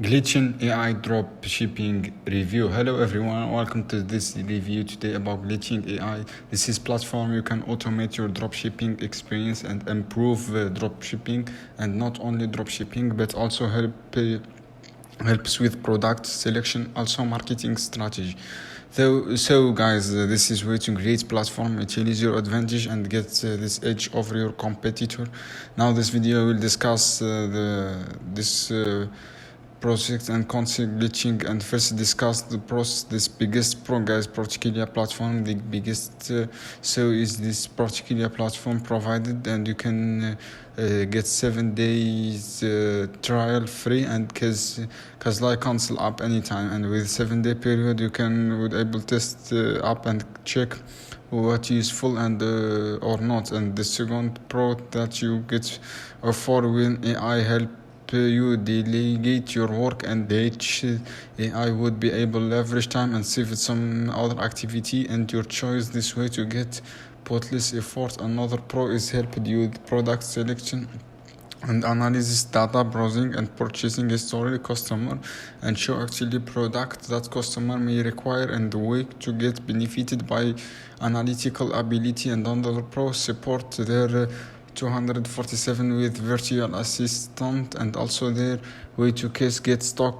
Glitching AI drop shipping review. Hello everyone, welcome to this review today about glitching AI. This is platform you can automate your drop shipping experience and improve drop shipping, and not only drop shipping but also helps with product selection, also marketing strategy. So guys, this is way to great platform. It will use your advantage and get this edge over your competitor. Now this video will discuss this project and concept glitching, and first discuss the process. This biggest pro, guys, particular platform, the biggest so is this particular platform provided, and you can get 7 days trial free, and cause like cancel app anytime, and with 7-day period you would able test app and check what useful and or not. And the second pro that you get for when AI help you delegate your work, and each AI would be able to leverage time and save some other activity and your choice. This way to get pointless effort. Another pro is helped you with product selection and analysis, data browsing and purchasing history customer, and show actually product that customer may require and the way to get benefited by analytical ability. And another pro support their 247 with virtual assistant, and also their way to case get stuck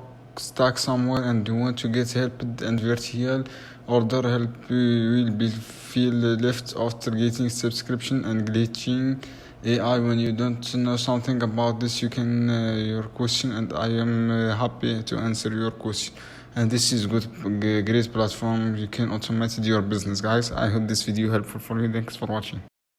somewhere and you want to get help, and virtual order help will be feel left after getting subscription. And glitching AI, when you don't know something about this, you can your question, and I am happy to answer your question. And this is great platform. You can automate your business, guys. I hope this video helpful for you. Thanks for watching.